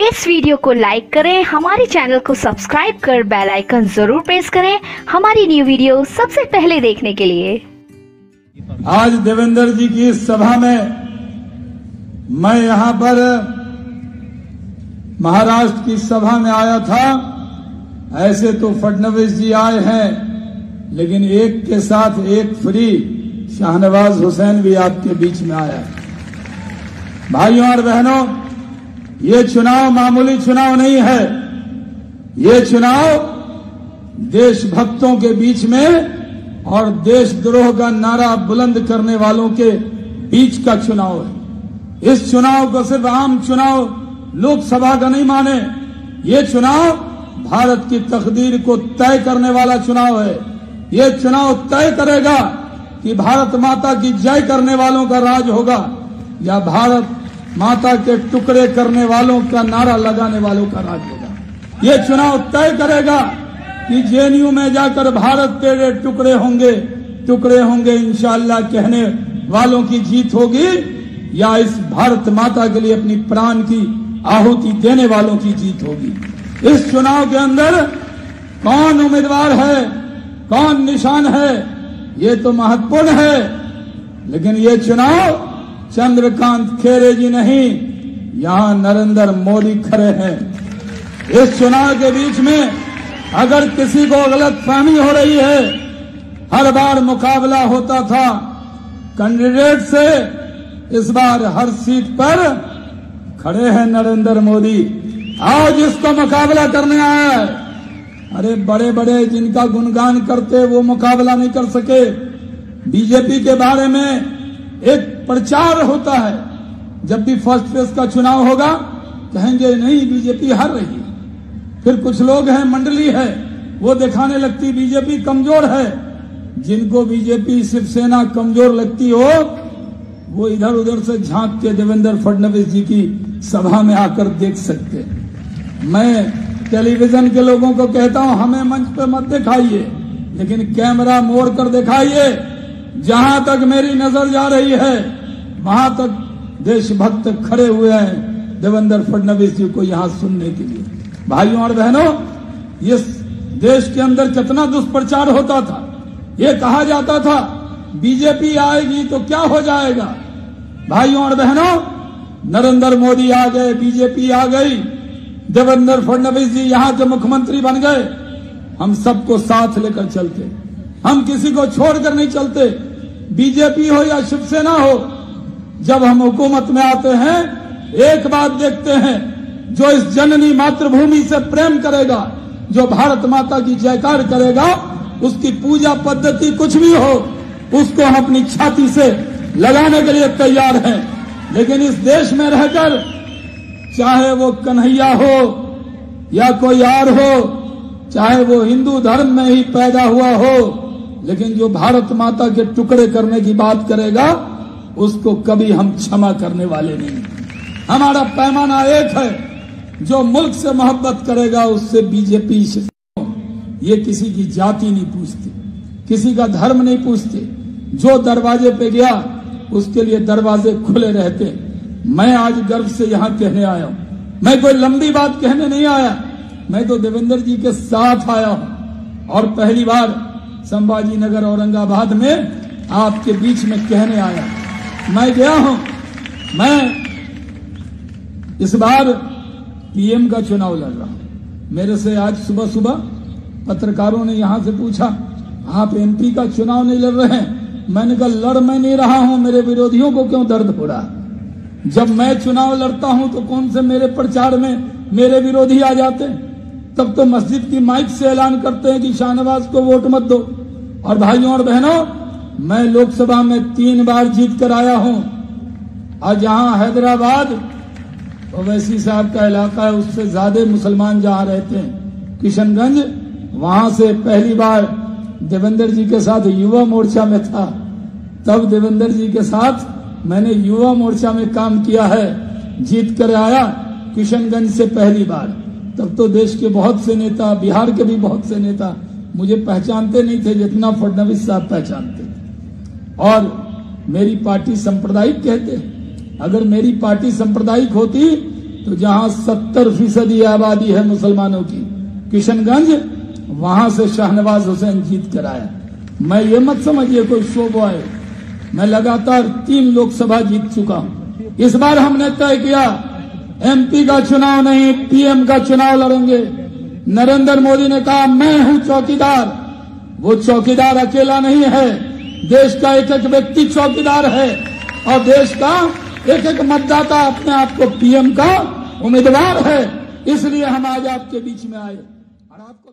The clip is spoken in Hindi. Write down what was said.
इस वीडियो को लाइक करें, हमारे चैनल को सब्सक्राइब कर बेल आइकन जरूर प्रेस करें हमारी न्यू वीडियो सबसे पहले देखने के लिए। आज देवेंद्र जी की इस सभा में मैं यहां पर महाराष्ट्र की सभा में आया था। ऐसे तो फडणवीस जी आए हैं, लेकिन एक के साथ एक फ्री शाहनवाज हुसैन भी आपके बीच में आया। भाइयों और बहनों, ये चुनाव मामूली चुनाव नहीं है। ये चुनाव देशभक्तों के बीच में और देशद्रोह का नारा बुलंद करने वालों के बीच का चुनाव है। इस चुनाव को सिर्फ आम चुनाव लोकसभा का नहीं माने। ये चुनाव भारत की तकदीर को तय करने वाला चुनाव है। ये चुनाव तय करेगा कि भारत माता की जय करने वालों का राज होगा या भारत माता के टुकड़े करने वालों का नारा लगाने वालों का राज होगा। ये चुनाव तय करेगा कि जेएनयू में जाकर भारत तेरे टुकड़े होंगे इंशाअल्लाह कहने वालों की जीत होगी या इस भारत माता के लिए अपनी प्राण की आहुति देने वालों की जीत होगी। इस चुनाव के अंदर कौन उम्मीदवार है, कौन निशान है, ये तो महत्वपूर्ण है, लेकिन ये चुनाव चंद्रकांत खेरे जी नहीं, यहां नरेंद्र मोदी खड़े हैं। इस चुनाव के बीच में अगर किसी को गलतफहमी हो रही है, हर बार मुकाबला होता था कैंडिडेट से, इस बार हर सीट पर खड़े हैं नरेंद्र मोदी। आज इसको मुकाबला करने आया है। अरे बड़े बड़े जिनका गुणगान करते वो मुकाबला नहीं कर सके। बीजेपी के बारे में एक प्रचार होता है, जब भी फर्स्ट फेज का चुनाव होगा कहेंगे नहीं बीजेपी हार रही है। फिर कुछ लोग हैं, मंडली है, वो दिखाने लगती बीजेपी कमजोर है। जिनको बीजेपी शिवसेना कमजोर लगती हो वो इधर उधर से झांक के देवेंद्र फडणवीस जी की सभा में आकर देख सकते। मैं टेलीविजन के लोगों को कहता हूं हमें मंच पे मत दिखाइए, लेकिन कैमरा मोड़ कर दिखाइए। जहां तक मेरी नजर जा रही है वहां तक देशभक्त खड़े हुए हैं देवेंद्र फडणवीस जी को यहां सुनने के लिए। भाइयों और बहनों, इस देश के अंदर कितना दुष्प्रचार होता था। ये कहा जाता था बीजेपी आएगी तो क्या हो जाएगा। भाइयों और बहनों, नरेंद्र मोदी आ गए, बीजेपी आ गई, देवेंद्र फडणवीस जी यहां के मुख्यमंत्री बन गए। हम सबको साथ लेकर चलते, हम किसी को छोड़कर नहीं चलते। बीजेपी हो या शिवसेना हो, जब हम हुकूमत में आते हैं एक बात देखते हैं, जो इस जननी मातृभूमि से प्रेम करेगा, जो भारत माता की जयकार करेगा, उसकी पूजा पद्धति कुछ भी हो उसको हम अपनी छाती से लगाने के लिए तैयार हैं। लेकिन इस देश में रहकर चाहे वो कन्हैया हो या कोई और हो, चाहे वो हिंदू धर्म में ही पैदा हुआ हो, लेकिन जो भारत माता के टुकड़े करने की बात करेगा उसको कभी हम क्षमा करने वाले नहीं। हमारा पैमाना एक है, जो मुल्क से मोहब्बत करेगा उससे बीजेपी ये किसी की जाति नहीं पूछती, किसी का धर्म नहीं पूछते। जो दरवाजे पे गया उसके लिए दरवाजे खुले रहते। मैं आज गर्व से यहां कहने आया हूं, मैं कोई लंबी बात कहने नहीं आया, मैं तो देवेंद्र जी के साथ आया हूं और पहली बार संभाजी नगर औरंगाबाद में आपके बीच में कहने आया। मैं गया हूं, मैं इस बार पीएम का चुनाव लड़ रहा हूं। मेरे से आज सुबह सुबह पत्रकारों ने यहां से पूछा आप एमपी का चुनाव नहीं लड़ रहे हैं। मैंने कहा लड़ मैं नहीं रहा हूं, मेरे विरोधियों को क्यों दर्द हो रहा। जब मैं चुनाव लड़ता हूं तो कौन से मेरे प्रचार में मेरे विरोधी आ जाते हैं। तब तो मस्जिद की माइक से ऐलान करते हैं कि शाहनवाज को वोट मत दो। और भाइयों और बहनों, मैं लोकसभा में 3 बार जीत कर आया हूं। आज जहां हैदराबाद ओवैसी साहब का इलाका है, उससे ज्यादा मुसलमान जहां रहते हैं, किशनगंज, वहां से पहली बार देवेंद्र जी के साथ युवा मोर्चा में था। तब देवेंद्र जी के साथ मैंने युवा मोर्चा में काम किया है, जीत कर आया किशनगंज से पहली बार। तब तो देश के बहुत से नेता, बिहार के भी बहुत से नेता मुझे पहचानते नहीं थे जितना फडणवीस साहब पहचानते थे। और मेरी पार्टी सांप्रदायिक कहते हैं, अगर मेरी पार्टी सांप्रदायिक होती तो जहां 70% आबादी है मुसलमानों की, किशनगंज, वहां से शाहनवाज हुसैन जीत कर आया। मैं ये मत समझिए कोई शो बॉय, मैं लगातार 3 लोकसभा जीत चुका हूं। इस बार हमने तय किया एमपी का चुनाव नहीं, पीएम का चुनाव लड़ेंगे। नरेंद्र मोदी ने कहा मैं हूं चौकीदार। वो चौकीदार अकेला नहीं है, देश का एक एक व्यक्ति चौकीदार है और देश का एक एक मतदाता अपने आप को पीएम का उम्मीदवार है। इसलिए हम आज आपके बीच में आए और आपको